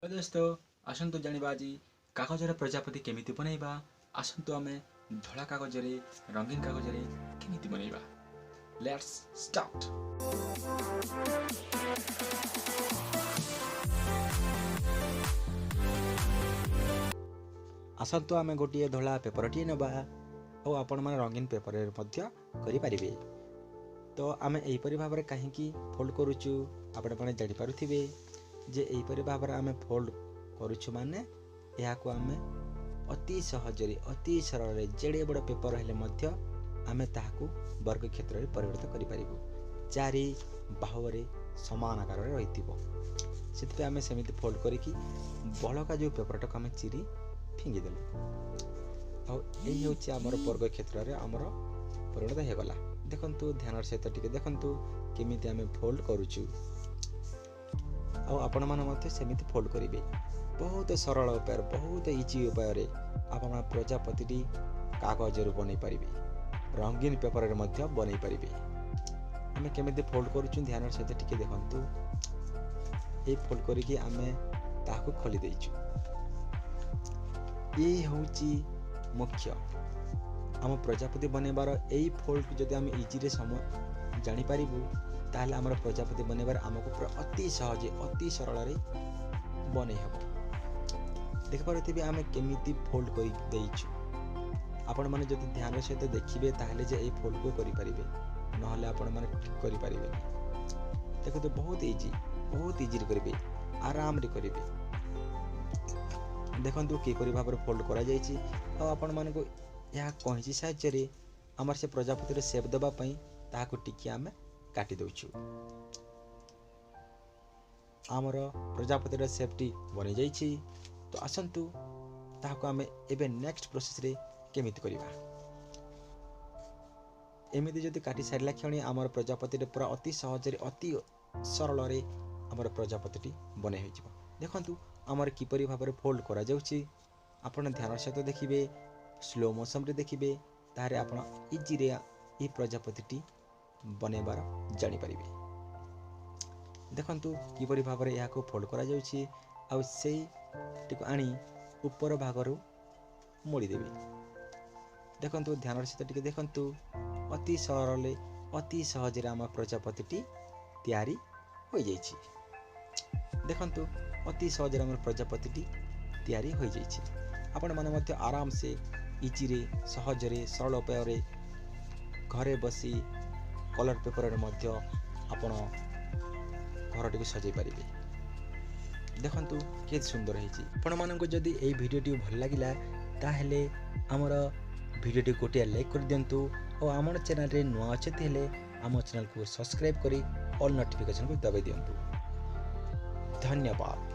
तो दोस्तों आसतु जानिबा आज कागजर प्रजापति केमिति बनैबा। आसतु आमे धला कागजरे रंगीन कागजरे केमिति बनैबा। Let's start. आसतु आमे गोटे धला पेपरटी नेबा और आपण माने रंगीन पेपर मध्य करि परिबे। तो आमे एहिपरि भाबरे काहेकि फोल्ड करूचु आपण माने जानि पारुथिबे जे एहिपरि भाबरे आमे फोल्ड करूछु माने याको आमे अति सहजरे अति सरल जेडे बड़ पेपर हेले मध्य आमे ताहाकु वर्ग क्षेत्र रे परिवर्तित करि परिबो। चारि बाहुरे समान आकार रे रहितिबो। सेति आमे सेमिति फोल्ड करिकि बळका जो पेपरटा आमे चिरी फिंगी देलु आ एही होछि हमर वर्ग क्षेत्र रे हमर परिवर्तित हे गला। देखंतु ध्यान सहित टिके देखंतु केमिति आमे फोल्ड करूछु आ आपण माने मते सेमिति फोल्ड करिवे। बहुत सरल उपाय बहुत इजी उपाय रे आपण प्रजापति कागज रे बनै परिबे, रंगीन पेपर रे मध्य बनै परिबे। आमे केमिति फोल्ड करूछु ध्यान सहित टिके देखंतु। ए फोल्ड करिकि आमे ताहाकु खोली दैछु। ए होउची मुख्य आम प्रजापति बनैबार एई फोल्ड जदि आमे इजी रे समय जानि पारिबु ताहले हमर प्रजापति बनैबार हमकु पूरा अति सहज अति सरल रे बनै हबो। देख पारथिबे आमे केमिति फोल्ड करि दैछु। आपण माने जदि ध्यान सहित देखिबे ताहले जे एई फोल्ड को करि परिबे, नहले आपण माने करि परिबे। देखो तो बहुत इजी रे करिबे, आराम रे करिबे। देखंतु के करि भाबर फोल्ड करा जायछि आ आपण माने को या कहिछि साहाय्य रे हमर से प्रजापति रे शेप देबा पई ताहाकु टिकी आमे काटि दउछु। आमर प्रजापति रे शेपटी बनि जायछि। तो आसंतु ताहाकु आमे एबे नेक्स्ट प्रोसेस रे केमिति करिबा। एमिति जदि काटि सारला क्षणी आमर प्रजापति रे पूरा अति सहज रे अति सरल रे आमर प्रजापतिटी बनै होई जिवो। देखंतु आमर किपरि भाबरे फोल्ड करा जाउछि आपण ध्यान सहित देखिबे, स्लो मोशन रे देखिबे, तारे आपण इजी रे ई प्रजापतिटी बनेबार जानि परिबे। देखंतु किपरि भाबरे याको फोल्ड करा जाउछि आ सेई टिको आनी ऊपर भागरु मोड़ी देबे। देखंतु ध्यान सहित टिके देखंतु अति सरल अति सहज रे आम प्रजापतिटी तैयारी हो जाइछि। देखंतु अति सहज रे आम प्रजापतिटी तैयारी हो जाइछि। आपण माने मध्य आराम से इजी रे सहज रे सरल उपाय रे घरे बसी कलर पेपर रे मध्य आपण घरटी को सजाई पारिबे। देखंतु केत सुंदर हेछि। आपण मानको जदि एई भिडियोटी भल लागिला ताहेले हमर भिडियोटी गोटे लाइक कर दियंतु और हमर चैनल रे नुआ अछति हेले हमर चैनल को सब्सक्राइब करी ऑल नोटिफिकेशन को दबाई दियंतु। धन्यवाद।